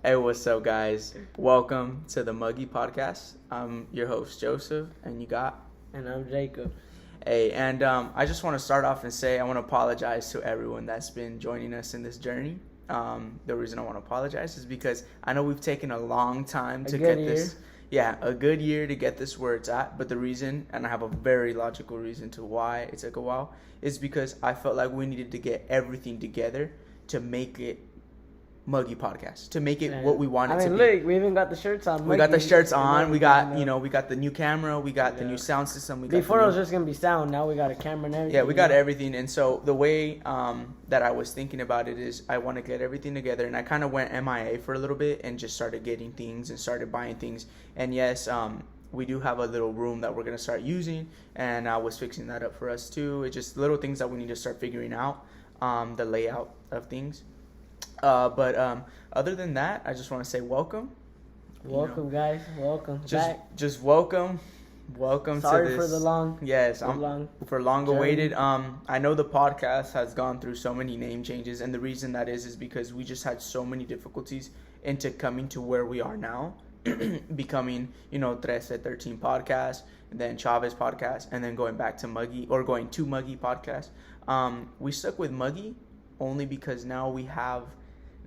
Hey, what's up, guys? Welcome to the MUGGY podcast. I'm your host, Joseph, and you got. And I'm Jacob. Hey, and I just want to start off and say I want to apologize to everyone that's been joining us in this journey. The reason I want to apologize is because I know we've taken a long time to get this. Yeah, a good year to get this where it's at. But the reason, and I have a very logical reason to why it took a while, is because I felt like we needed to get everything together to make it MUGGY podcast, to make it what we want it to be. Look, we even got the shirts on. We got the shirts on. We got, we got the new camera. We got the new sound system. Before it was just going to be sound. Now we got a camera and everything. Yeah, we got everything. And so the way that I was thinking about it is I want to get everything together. And I kind of went MIA for a little bit and just started getting things and started buying things. And yes, we do have a little room that we're going to start using. And I was fixing that up for us too. It's just little things that we need to start figuring out, the layout of things. But other than that, I just want to say welcome. Welcome, guys. Welcome back. Just welcome. Welcome Sorry to this. for the long. Yes, for long awaited. I know the podcast has gone through so many name changes, and the reason that is because we just had so many difficulties into coming to where we are now, becoming 13 podcast, and then Chavez podcast, and then going back to MUGGY or going to MUGGY podcast. We stuck with MUGGY only because now we have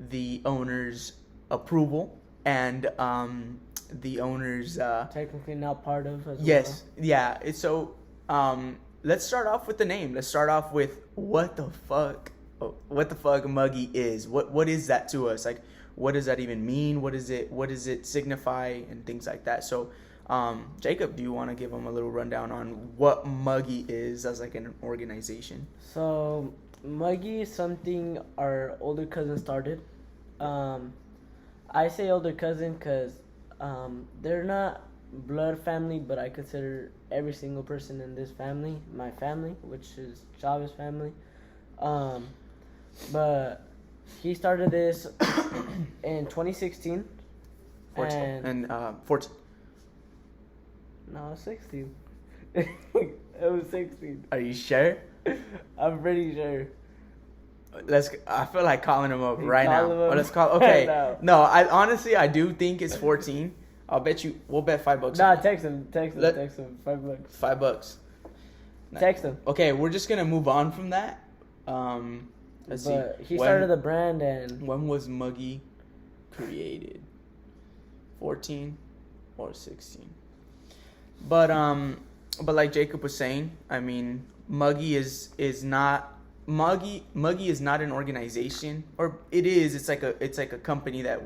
the owner's approval and the owner's technically not part of as yes well. Yeah, so let's start off with the name. Let's start off with what the fuck MUGGY is. What is that to us? Like, what does that even mean? What does it signify, and things like that. So Jacob, do you want to give them a little rundown on what MUGGY is as like an organization? So MUGGY is something our older cousin started. I say older cousin because they're not blood family, but I consider every single person in this family my family, which is Chavez family. But he started this in 2016. 14. No, 16. It was 16. Are you sure? I'm pretty sure. I feel like calling him up right now. Let's call. Okay. No, I do think it's 14. I'll bet you. We'll bet $5. Nah, text him. Text him. $5. $5. Text him. Okay, we're just gonna move on from that. Let's see. He started the brand, and when was MUGGY created? 14 or 16? But like Jacob was saying, I mean, MUGGY is not. MUGGY is not an organization, or it is. It's like a company that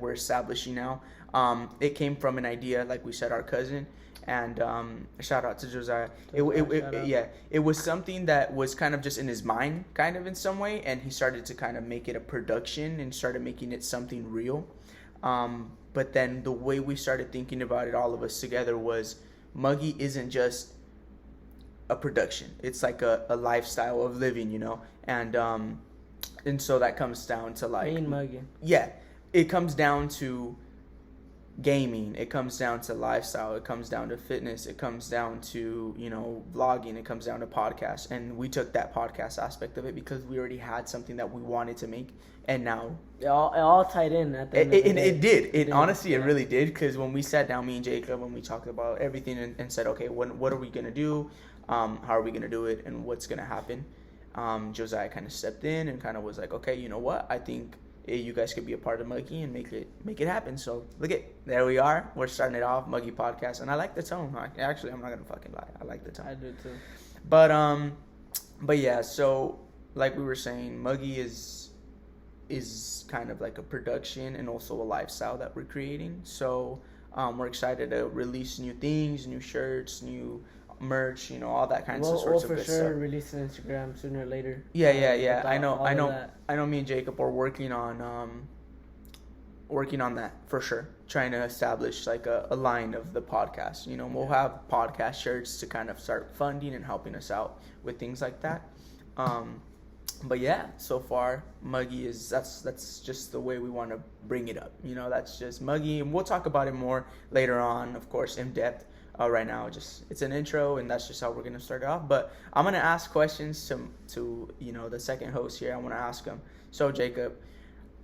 we're establishing now. It came from an idea, like we said, our cousin, and shout out to Josiah. It was something that was kind of just in his mind, kind of in some way, and he started to kind of make it a production and started making it something real. But then the way we started thinking about it, all of us together, was MUGGY isn't just a production. It's like a lifestyle of living, and so that comes down to like MUGGY. Yeah, it comes down to gaming, it comes down to lifestyle, it comes down to fitness, it comes down to vlogging, it comes down to podcasts. And we took that podcast aspect of it because we already had something that we wanted to make, and now it all tied in at the end of the day. It did. Honestly, it really did, because when we sat down, me and Jacob, and we talked about everything and said, okay, what are we gonna do, how are we gonna do it, and what's gonna happen, Josiah kind of stepped in and kind of was like, okay, you know what, I think you guys could be a part of MUGGY and make it happen. So look at, there we are. We're starting it off, MUGGY podcast, and I like the tone. Actually, I'm not gonna fucking lie, I like the tone. I do too. But yeah. So like we were saying, MUGGY is kind of like a production and also a lifestyle that we're creating. So we're excited to release new things, new shirts, new merch, all that kind of sorts of good stuff. We'll for sure release an Instagram sooner or later. Yeah. I know. Me and Jacob are working on that for sure. Trying to establish like a line of the podcast. We'll have podcast shirts to kind of start funding and helping us out with things like that. But yeah, so far MUGGY is that's just the way we want to bring it up. That's just MUGGY, and we'll talk about it more later on, of course, in depth. Right now, it's an intro, and that's just how we're gonna start it off. But I'm gonna ask questions to the second host here. I want to ask him. So Jacob,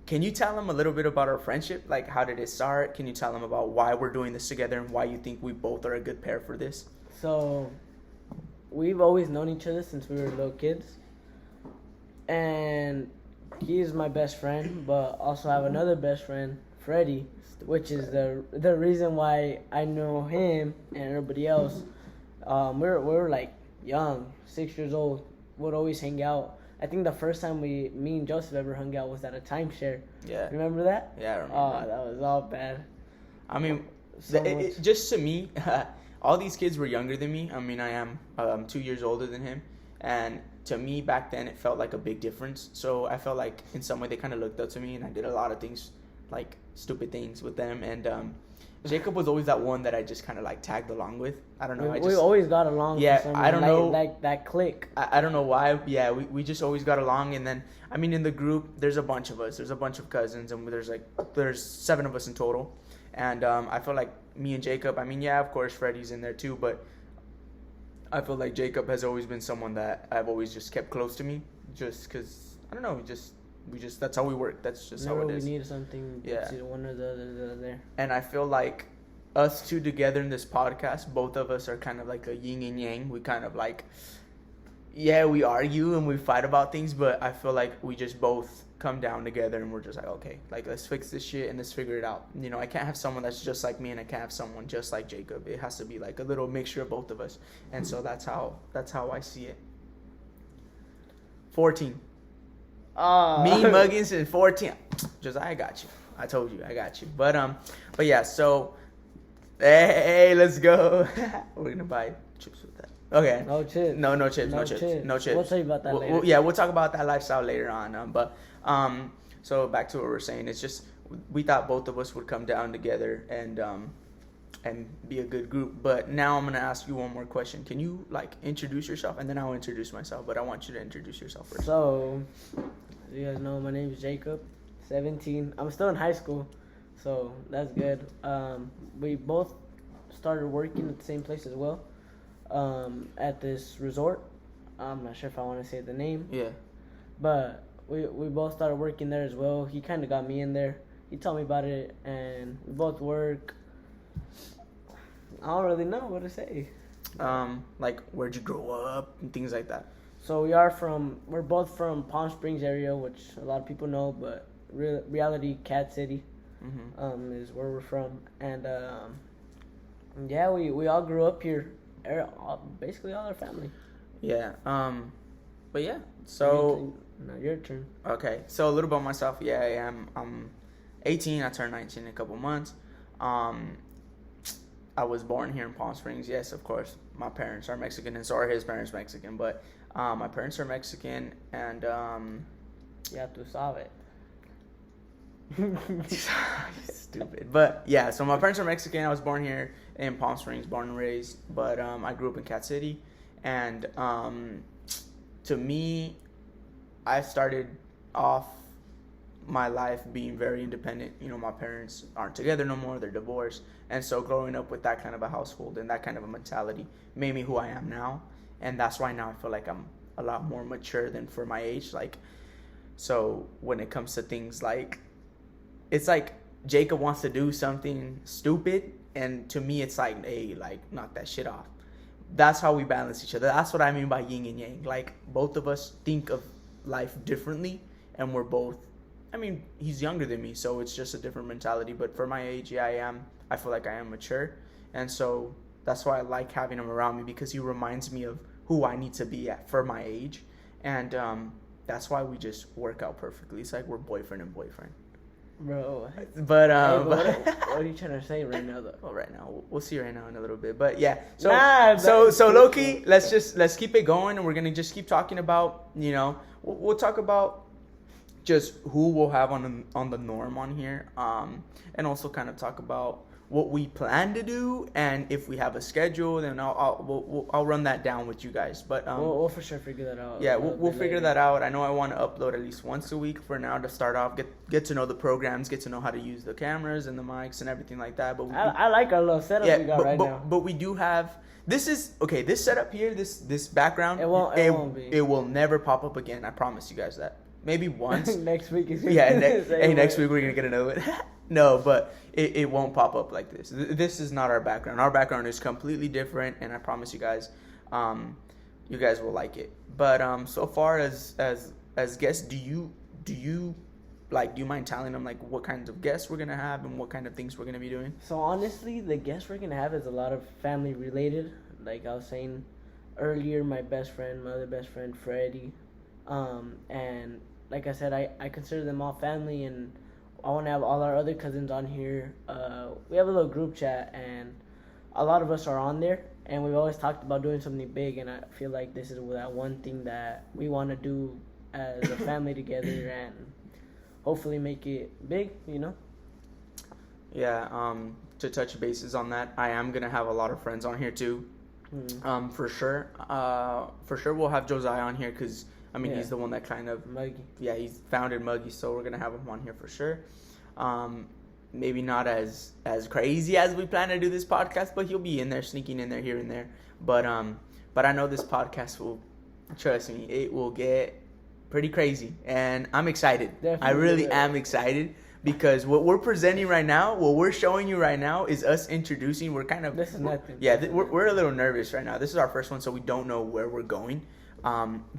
can you tell them a little bit about our friendship? Like, how did it start? Can you tell them about why we're doing this together and why you think we both are a good pair for this? So, we've always known each other since we were little kids. And he is my best friend, but also I have another best friend, Freddie, which is the reason why I know him and everybody else. We're like young, 6 years old. Would always hang out. I think the first time me and Joseph ever hung out was at a timeshare. Yeah. Remember that? Yeah, I remember. Oh, that was all bad. I mean, So just to me, all these kids were younger than me. I mean, I am 2 years older than him. And to me, back then, it felt like a big difference. So I felt like in some way they kind of looked up to me, and I did a lot of things, like stupid things with them. And Jacob was always that one that I just kind of like tagged along with. I don't know. we always got along. Yeah, for some I don't reason, know. Like that click. I don't know why. Yeah, we just always got along. And then, I mean, in the group, there's a bunch of us. There's a bunch of cousins, and there's 7 of us in total. And I feel like me and Jacob, I mean, yeah, of course, Freddie's in there too, but I feel like Jacob has always been someone that I've always just kept close to me, just because, I don't know, we just that's how we work. That's just Whenever how it is. we need something, Yeah. it's either one or the other they're there. And I feel like us two together in this podcast, both of us are kind of like a yin and yang. We kind of like, yeah, we argue and we fight about things, but I feel like we just both come down together and we're just like, okay, like let's fix this shit and let's figure it out. You know, I can't have someone that's just like me and I can't have someone just like Jacob. It has to be like a little mixture of both of us. And so that's how I see it. 14. Me, Muggins, and 14. Josiah, I got you. I told you, I got you. But yeah, so hey, let's go. We're gonna buy chips with that. Okay. No chips. No chips. We'll tell you about that later. Yeah, we'll talk about that lifestyle later on. So back to what we're saying. It's just we thought both of us would come down together and be a good group. But now I'm gonna ask you one more question. Can you like introduce yourself, and then I'll introduce myself. But I want you to introduce yourself first. So, as you guys know, my name is Jacob, 17. I'm still in high school, so that's good. We both started working at the same place as well, at this resort. I'm not sure if I want to say the name. Yeah. But we both started working there as well. He kind of got me in there. He told me about it, and we both work. I don't really know what to say. Like where'd you grow up and things like that. So we're both from Palm Springs area, which a lot of people know, but reality, Cat City, is where we're from. And yeah, we all grew up here, basically all our family. Yeah. But yeah. So now your turn. Okay. So a little about myself. Yeah, I am. I'm 18. I turned 19 in a couple months. I was born here in Palm Springs. Yes, of course. My parents are Mexican, and so are his parents Mexican. But my parents are Mexican, and Ya tú sabes. Stupid. But yeah, so my parents are Mexican. I was born here in Palm Springs, born and raised. But I grew up in Cat City, and to me, I started off my life being very independent. You know, my parents aren't together no more, they're divorced. And so growing up with that kind of a household and that kind of a mentality made me who I am now. And that's why now I feel like I'm a lot more mature than for my age. Like, so when it comes to things like, it's like Jacob wants to do something stupid, and to me it's like, hey, like, knock that shit off. That's how we balance each other. That's what I mean by yin and yang. Like, both of us think of life differently, and we're both, I mean, he's younger than me, so it's just a different mentality. But for my age, yeah, I feel like I am mature. And so that's why I like having him around me, because he reminds me of who I need to be at for my age. And that's why we just work out perfectly. It's like we're boyfriend and boyfriend. Bro. But, what are you trying to say right now, though? Well, right now. We'll see right now in a little bit. But yeah. So, so low-key, let's keep it going. And we're going to just keep talking about, you know, we'll talk about just who we'll have on the norm on here, and also kind of talk about what we plan to do, and if we have a schedule, then I'll run that down with you guys. But we'll for sure figure that out. Yeah, we'll figure that out. I know I want to upload at least once a week for now to start off, get to know the programs, get to know how to use the cameras and the mics and everything like that. But I like our little setup we got now. But we do have. This setup here, this background. It won't be. It will never pop up again. I promise you guys that. maybe once. Next week is next week we're gonna get another one. No, but it won't pop up like this. This is not our background. Our background is completely different, and I promise you guys, you guys will like it. But so far as guests, do you mind telling them like what kinds of guests we're gonna have and what kind of things we're gonna be doing? So honestly, the guests we're gonna have is a lot of family related. Like I was saying earlier, my other best friend, Freddie, and like I said, I consider them all family, and I want to have all our other cousins on here. We have a little group chat, and a lot of us are on there, and we've always talked about doing something big, and I feel like this is that one thing that we want to do as a family together, and hopefully make it big, you know? Yeah, to touch bases on that, I am going to have a lot of friends on here too. Mm-hmm. For sure we'll have Josiah on here because, I mean, he's the one that kind of... Muggy. Yeah, he's founded Muggy, so we're going to have him on here for sure. Maybe not as crazy as we plan to do this podcast, but he'll be in there, sneaking in there here and there. But I know this podcast will, trust me, it will get pretty crazy, and I'm excited. Definitely. I really am excited because what we're presenting right now, what we're showing you right now, is us introducing. We're kind of this is nothing. Yeah, we're a little nervous right now. This is our first one, so we don't know where we're going.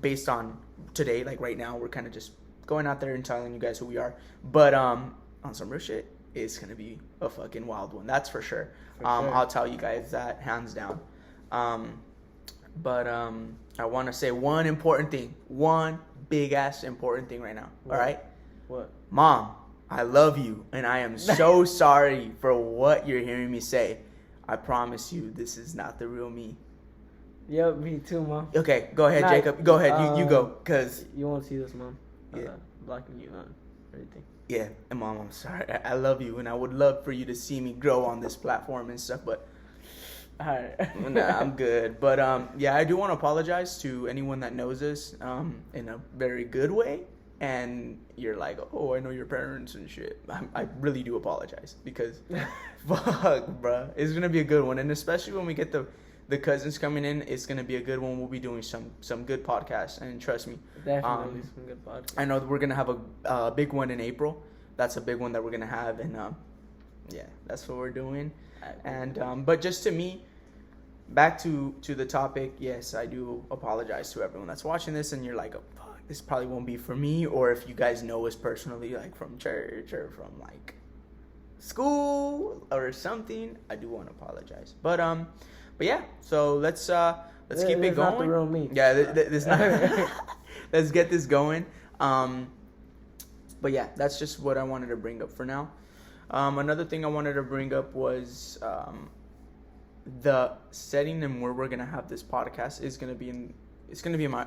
Based on today, like right now, we're kind of just going out there and telling you guys who we are. But on some real shit, it's gonna be a fucking wild one. That's for sure. I'll tell you guys that hands down. But I want to say one important thing. One big ass important thing right now. What? All right? What? Mom, I love you, and I am so sorry for what you're hearing me say. I promise you, this is not the real me. Yep, me too, Mom. Okay, go ahead, Jacob. Go ahead. You go, because... You won't see this, Mom. Yeah. Blocking you on everything. Yeah, and Mom, I'm sorry. I love you, and I would love for you to see me grow on this platform and stuff, but... Alright. Nah, I'm good. But, yeah, I do want to apologize to anyone that knows us in a very good way. And you're like, oh, I know your parents and shit. I really do apologize because, fuck, bruh. It's going to be a good one. And especially when we get the cousins coming in, it's going to be a good one. We'll be doing some good podcasts. And trust me. Definitely some good podcasts. I know we're going to have a big one in April. That's a big one that we're going to have. And, yeah, that's what we're doing. And but just to me, back to the topic, yes, I do apologize to everyone that's watching this. And you're like, oh, fuck, this probably won't be for me. Or if you guys know us personally, like from church or from like school or something, I do want to apologize. But yeah, so let's keep it going. Not the real me. Yeah, this not. Let's get this going. But yeah, that's just what I wanted to bring up for now. Another thing I wanted to bring up was the setting and where we're gonna have this podcast is gonna be in. It's gonna be in my.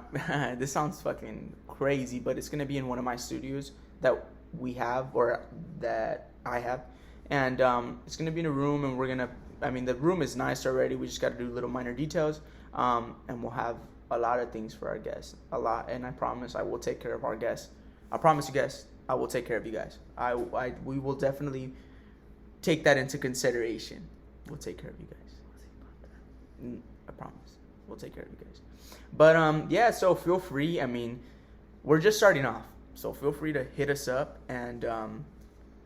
This sounds fucking crazy, but it's gonna be in one of my studios that we have or that I have, and it's gonna be in a room, and we're gonna. I mean, the room is nice already. We just got to do little minor details, and we'll have a lot of things for our guests. A lot, and I promise I will take care of our guests. I promise you guys, I will take care of you guys. We will definitely take that into consideration. We'll take care of you guys. I promise. We'll take care of you guys. But yeah, so feel free. I mean, we're just starting off, so feel free to hit us up and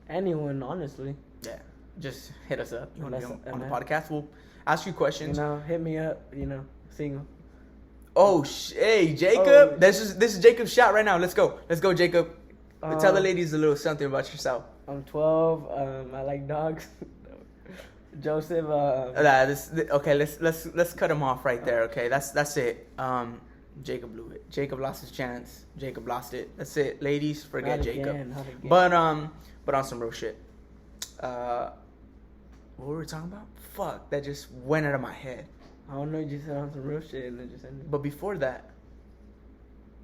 anyone, honestly. Yeah, just hit us up. You want to be on the podcast? We'll ask you questions. Hit me up. Single. Oh, hey, Jacob. Oh. This is Jacob's shot right now. Let's go, Jacob. Tell the ladies a little something about yourself. I'm 12. I like dogs. Joseph. Okay, let's cut him off right there. Okay, that's it. Jacob blew it. Jacob lost his chance. Jacob lost it. That's it, ladies. Forget not Jacob. Again, not again. But on some real shit. What were we talking about? Fuck, that just went out of my head. I don't know. You just said on some real shit and it just ended. But before that.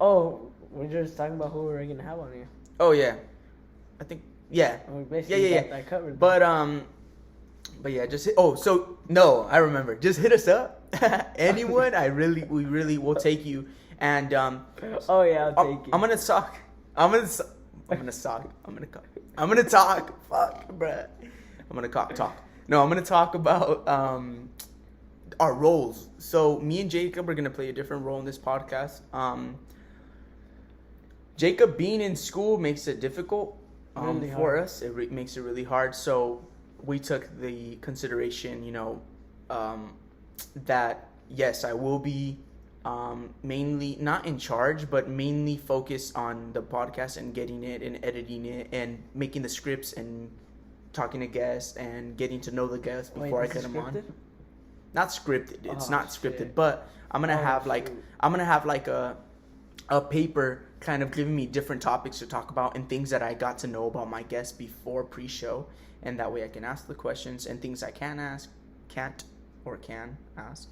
Oh, we're just talking about who we're gonna have on here. Oh yeah, I think yeah. Yeah. That covered. But yeah, just hit. Oh, so no, I remember. Just hit us up. Anyone, we really will take you. And oh yeah, I'll take you. I'm gonna talk. I'm gonna talk. Fuck, bruh. I'm gonna talk. No, I'm gonna talk about our roles. So me and Jacob are gonna play a different role in this podcast. Jacob being in school makes it difficult Really for hard. us. It makes it really hard. So we took the consideration, that yes, I will be mainly not in charge, but mainly focused on the podcast and getting it and editing it and making the scripts and talking to guests and getting to know the guests before I this get is them on. scripted? Not scripted. It's Oh, not scripted, shit. but I'm gonna Oh, have shoot. a paper kind of giving me different topics to talk about and things that I got to know about my guests before pre-show, and that way I can ask the questions and things I can ask, can't, or can ask.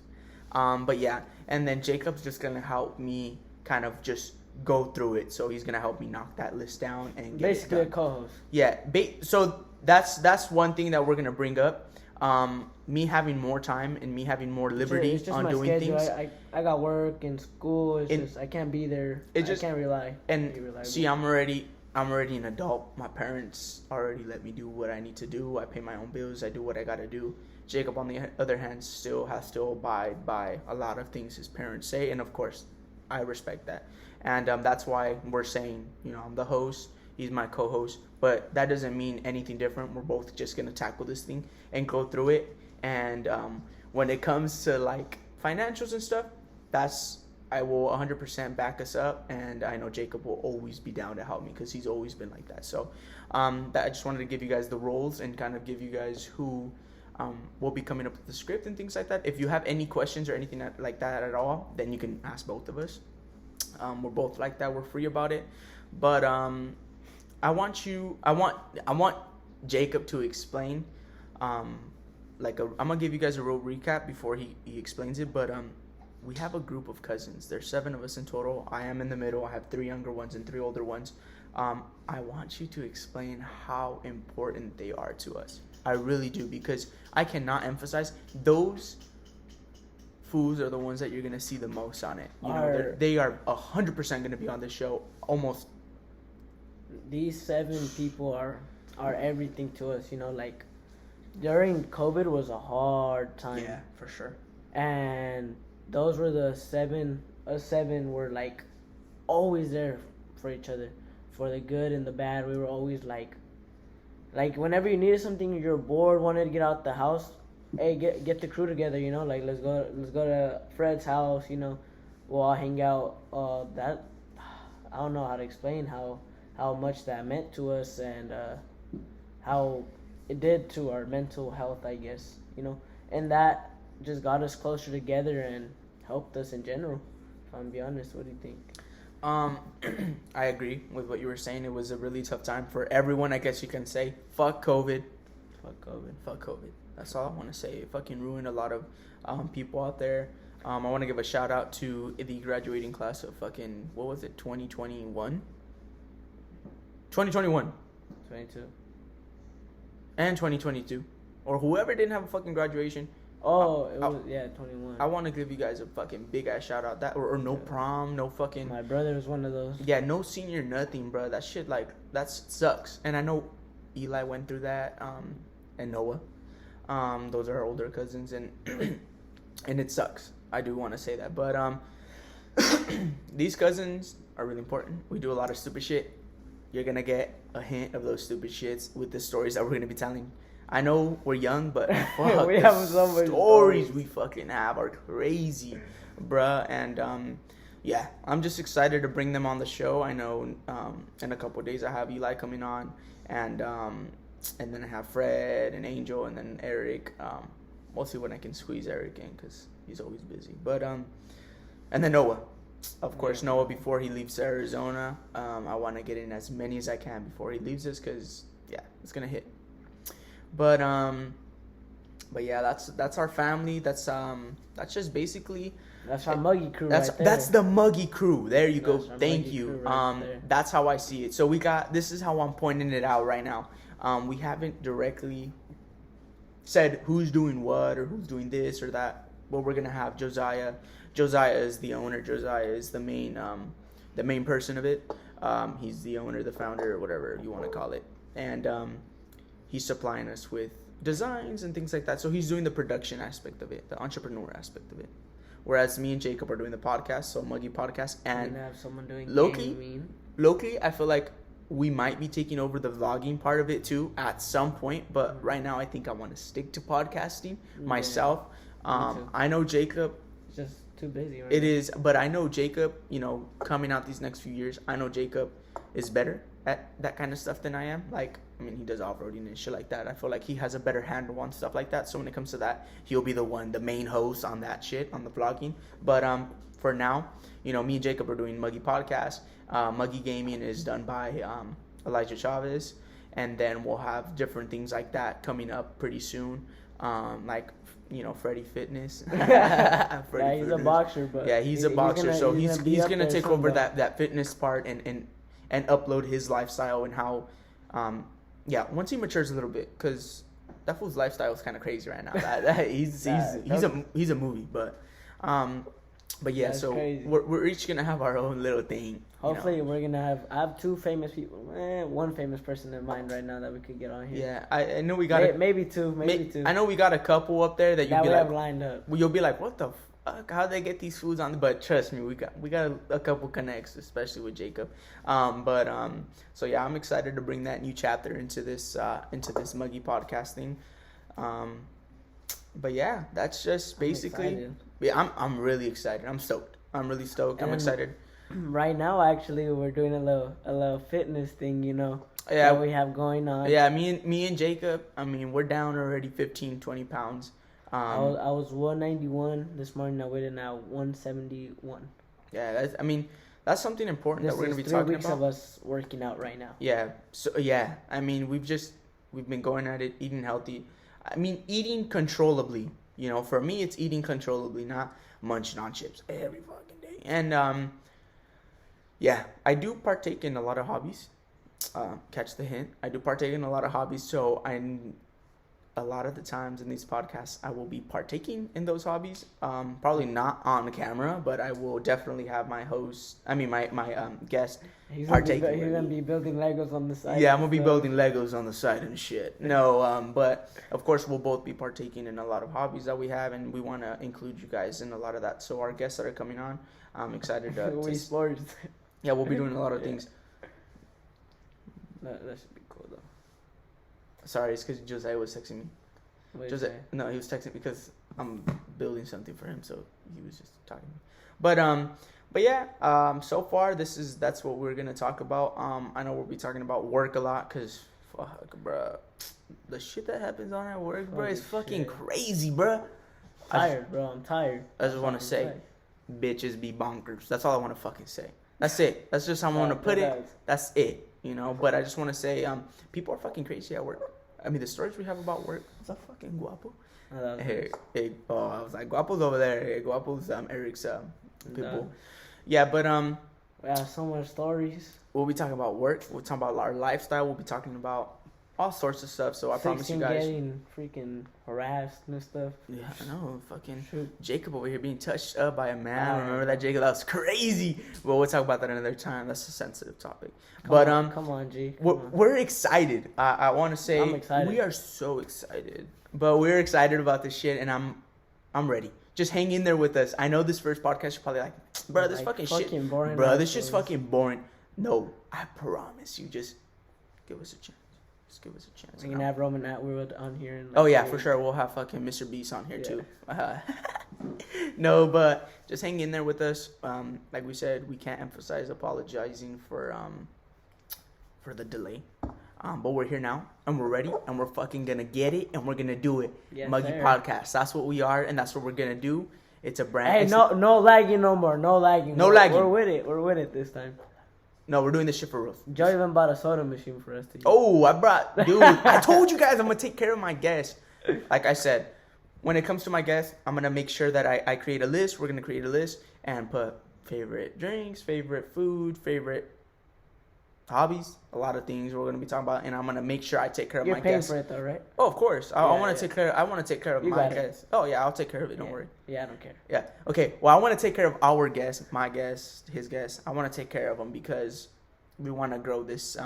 But yeah, and then Jacob's just gonna help me kind of just go through it. So he's gonna help me knock that list down and get Basically it a done. co-host. Yeah, so that's one thing that we're gonna bring up. Me having more time and me having more liberty It's just on my doing schedule. things. I got work and school. It's And- just I can't be there. It I just- can't rely. And be reliable. see, I'm already an adult. My parents already let me do what I need to do. I pay my own bills. I do what I gotta do. Jacob, on the other hand, still has to abide by a lot of things his parents say, and of course, I respect that. And that's why we're saying, I'm the host. He's my co-host, but that doesn't mean anything different. We're both just gonna tackle this thing and go through it. And when it comes to like financials and stuff, I will 100% back us up, and I know Jacob will always be down to help me because he's always been like that. So that I just wanted to give you guys the roles and kind of give you guys who will be coming up with the script and things like that. If you have any questions or anything like that at all, then you can ask both of us. We're both like that. We're free about it. But I want Jacob to explain. I'm gonna give you guys a real recap before he explains it. But we have a group of cousins. There's 7 of us in total. I am in the middle. I have 3 younger ones and 3 older ones. I want you to explain how important they are to us. I really do, because I cannot emphasize those fools are the ones that you're gonna see the most on it. They are 100% gonna be on the show. Almost. These 7 people are everything to us. Like during COVID was a hard time. Yeah, for sure. And those were the 7. Us 7 were like always there for each other, for the good and the bad. We were always like whenever you needed something, you're bored, wanted to get out the house. Hey, get the crew together. Like let's go to Fred's house. We'll all hang out. That I don't know how to explain how much that meant to us, and how it did to our mental health, I guess. And that just got us closer together and helped us in general. If I'm be honest, what do you think? I agree with what you were saying. It was a really tough time for everyone, I guess you can say. Fuck COVID. Fuck COVID. That's all I want to say. It fucking ruined a lot of people out there. I want to give a shout out to the graduating class of fucking, what was it, 2021? 2021. 22. And 2022. Or whoever didn't have a fucking graduation. Oh, it was 21. I want to give you guys a fucking big ass shout out. Or no prom, no fucking. My brother was one of those. Yeah, no senior nothing, bro. That shit, that sucks. And I know Eli went through that, and Noah. Those are our older cousins, and and it sucks. I do want to say that. But these cousins are really important. We do a lot of stupid shit. You're going to get a hint of those stupid shits with the stories that we're going to be telling. I know we're young, but fuck, we have so many stories we fucking have are crazy, bruh. And yeah, I'm just excited to bring them on the show. I know in a couple of days I have Eli coming on, and then I have Fred and Angel, and then Eric. We'll see when I can squeeze Eric in, because he's always busy. But and then Noah. Of course, Noah, before he leaves Arizona. I want to get in as many as I can before he leaves us, because yeah, it's gonna hit. But yeah, that's our family. That's just basically. That's our Muggy crew. That's right there. that's the Muggy crew. There you go. That's Thank Muggy you. crew right there. That's how I see it. So this is how I'm pointing it out right now. We haven't directly said who's doing what or who's doing this or that. But we're gonna have Josiah. Josiah is the owner. Josiah is the main person of it. He's the owner, the founder, whatever you want to call it. And he's supplying us with designs and things like that. So he's doing the production aspect of it, the entrepreneur aspect of it. Whereas me and Jacob are doing the podcast, so Muggy Podcast, We're and gonna have someone doing Loki. gaming. locally, I feel like we might be taking over the vlogging part of it too at some point. But right now, I think I want to stick to podcasting myself. I know Jacob. It's just too busy. Right It now. is, but I know Jacob. You know, coming out these next few years, I know Jacob is better at that kind of stuff than I am. Like, I mean, he does off-roading and shit like that. I feel like he has a better handle on stuff like that. So when it comes to that, he'll be the main host on that shit, on the vlogging. But for now, you know, me and Jacob are doing Muggy Podcast. Muggy Gaming is done by Elijah Chavez. And then we'll have different things like that coming up pretty soon. Like, you know, Freddy Fitness. Yeah, he's a boxer, but yeah, he's a boxer. So he's gonna take over someday. that fitness part and upload his lifestyle and how, once he matures a little bit, because that fool's lifestyle is kind of crazy right now. He's a movie, but yeah. That's So crazy. we're each gonna have our own little thing. Hopefully, we're gonna have. I have two famous people. One famous person in mind right now that we could get on here. Yeah, I know we got maybe two. I know we got a couple up there that That you'll we be have like, lined up. you'll be like, what the fuck? How'd they get these foods on? But trust me, we got a couple connects, especially with Jacob. So yeah, I'm excited to bring that new chapter into this Muggy podcasting. But yeah, that's just basically. I'm really excited. I'm stoked. I'm really stoked. I'm excited. Right now, actually, we're doing a little fitness thing, you know. Yeah, that we have going on. Yeah, me and Jacob. I mean, we're down already 15, 20 pounds. I was 191 this morning. I weighed in now 171. Yeah, that's something important that we're gonna be talking about. 3 weeks of us working out right now. Yeah. So yeah, I mean, we've been going at it, eating healthy. I mean, eating controllably. You know, for me, it's eating controllably, not munching on chips every fucking day. And yeah, I do partake in a lot of hobbies. Catch the hint. I do partake in a lot of hobbies, so a lot of the times in these podcasts, I will be partaking in those hobbies. Probably not on camera, but I will definitely have my guest partake. He's gonna be building Legos on the side. Yeah, I'm gonna be building Legos on the side and shit. No, but of course we'll both be partaking in a lot of hobbies that we have, and we want to include you guys in a lot of that. So our guests that are coming on, I'm excited to sports. Yeah, we'll be doing a lot of things. That should be cool though. Sorry, it's because Josiah was texting me. No, he was texting because I'm building something for him, so he was just talking to me. But yeah, so far that's what we're gonna talk about. I know we'll be talking about work a lot, cause fuck, bro, the shit that happens on at work, bro, is fucking crazy, bro. I'm tired. I just want to say, bitches be bonkers. That's all I want to fucking say. That's it. That's just how I want to put it. That's it. You know, but I just want to say, people are fucking crazy at work. I mean, the stories we have about work. What's up, fucking Guapo? I was like, Guapo's over there. Hey, Guapo's Eric's people. Yeah, but we have so much stories. We'll be talking about work. We'll talk about our lifestyle. We'll be talking about all sorts of stuff. So I promise you guys. Getting freaking harassed and stuff. Yeah, I know. Fucking Jacob over here being touched up by a man. Remember that, Jacob? That was crazy. Well, we'll talk about that another time. That's a sensitive topic. Come on, G. We're excited. I want to say I'm excited. We are so excited. But we're excited about this shit, and I'm ready. Just hang in there with us. I know this first podcast you're probably like, bro, this fucking shit, boring. Bro, this shit's fucking boring. No, I promise you, just give us a chance. Just give us a chance. We can have Roman Atwood on here. And oh yeah, for sure. We'll have fucking Mr. Beast on here too. No, but just hang in there with us. Like we said, we can't emphasize apologizing for the delay. But we're here now, and we're ready, and we're fucking gonna get it, and we're gonna do it. Yes, Muggy sir. Podcast. That's what we are, and that's what we're gonna do. It's a brand. Hey, no lagging no more. No lagging. No lagging. We're with it. We're with it this time. No, we're doing this shit for real. Joe even bought a soda machine for us to use. Oh, I told you guys I'm gonna take care of my guests. Like I said, when it comes to my guests, I'm gonna make sure that I create a list. We're gonna create a list and put favorite drinks, favorite food, favorite hobbies, a lot of things we're gonna be talking about, and I'm gonna make sure I take care of my guests. You're paying for it though, right? Oh, of course. I want to take care. I want to take care of my guests. Oh yeah, I'll take care of it. Don't worry. Yeah, I don't care. Yeah. Okay. Well, I want to take care of our guests, my guests, his guests. I want to take care of them because we want to grow this.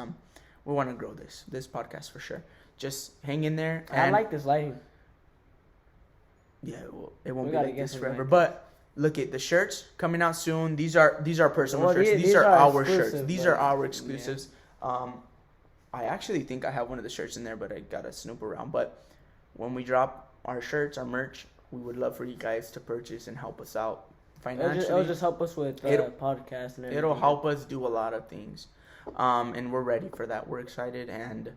We want to grow this podcast for sure. Just hang in there. I like this lighting. Yeah, well, it won't We be gotta like get this some forever. lighting. But look at the shirts coming out soon. These are personal Well, shirts. these These are are our exclusive, shirts. These but- are our exclusives. I actually think I have one of the shirts in there, but I gotta snoop around. But when we drop our shirts, our merch, we would love for you guys to purchase and help us out financially. It'll just help us with the podcast and everything. It'll help us do a lot of things. And we're ready for that. We're excited. And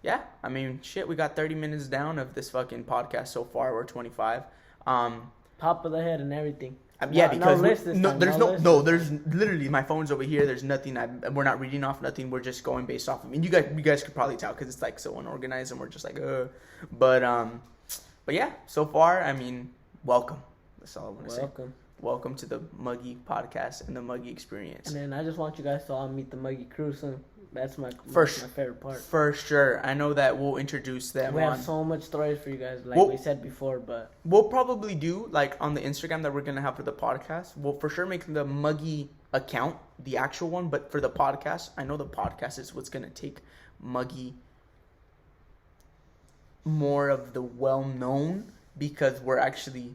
yeah, I mean, shit, we got 30 minutes down of this fucking podcast so far. We're 25. Top of the head and everything. Yeah, No because list this time, there's no no, list. there's literally my phone's over here. There's nothing. We're not reading off nothing. We're just going based off of. I mean, you guys could probably tell because it's like so unorganized, and we're just like, But yeah, so far, I mean, welcome. That's all I want to say. Welcome. Welcome to the Muggy podcast and the Muggy experience. And then I just want you guys to all meet the Muggy crew soon. That's my favorite part. For sure. I know that we'll introduce them. We have so much stories for you guys, like we said before, but we'll probably do, like, on the Instagram that we're going to have for the podcast, we'll for sure make the Muggy account, the actual one, but for the podcast, I know the podcast is what's going to take Muggy more of the well-known, because we're actually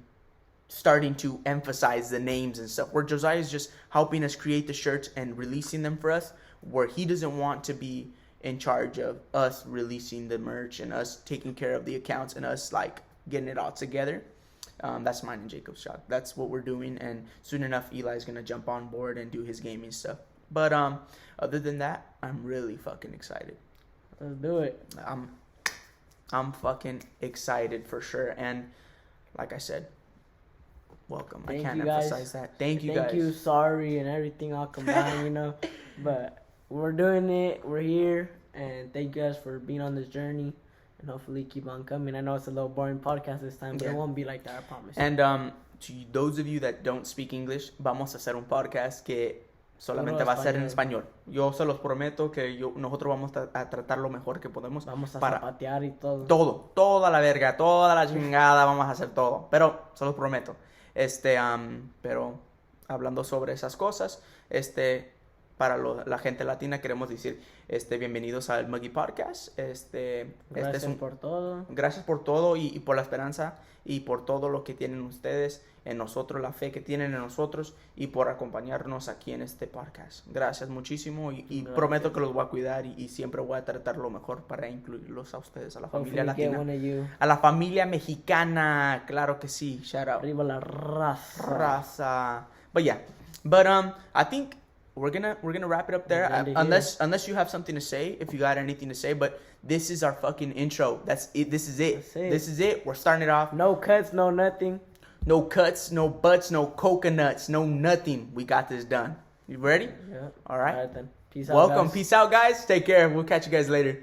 starting to emphasize the names and stuff, where Josiah is just helping us create the shirts and releasing them for us, where he doesn't want to be in charge of us releasing the merch and us taking care of the accounts and us like getting it all together. That's mine and Jacob's job. That's what we're doing, and soon enough Eli's gonna jump on board and do his gaming stuff. But other than that, I'm really fucking excited. let's do it. I'm fucking excited for sure. And like I said, welcome. Thank I can't you guys. emphasize that. Thank you Thank guys. you, sorry, and everything all combined, But we're doing it. We're here, and thank you guys for being on this journey, and hopefully keep on coming. I know it's a little boring podcast this time, but Yeah. it won't be like that, I promise. And to those of you that don't speak English, vamos a hacer un podcast que solamente va a ser en español. Yo se los prometo que nosotros vamos a tratar lo mejor que podemos. Vamos a para zapatear y todo. toda la verga, toda la chingada, vamos a hacer todo. Pero se los prometo. Pero hablando sobre esas cosas, para la gente latina queremos decir, bienvenidos al Muggy Podcast. Gracias por todo. Gracias por todo y por la esperanza y por todo lo que tienen ustedes en nosotros, la fe que tienen en nosotros y por acompañarnos aquí en este podcast. Gracias muchísimo y Gracias. Prometo que los voy a cuidar y siempre voy a tratar lo mejor para incluirlos a ustedes, a la familia Hopefully get latina, one of you. a la familia mexicana, claro que sí. Shout out. Arriba la raza. Raza. But yeah, I think we're gonna wrap it up there. Unless you have something to say, if you got anything to say. But this is our fucking intro. That's it. This is it. This is it. We're starting it off. No cuts, no nothing. No cuts, no butts, no coconuts, no nothing. We got this done. You ready? Yeah. All right. All right then. Peace out. Welcome. Guys. Peace out, guys. Take care. We'll catch you guys later.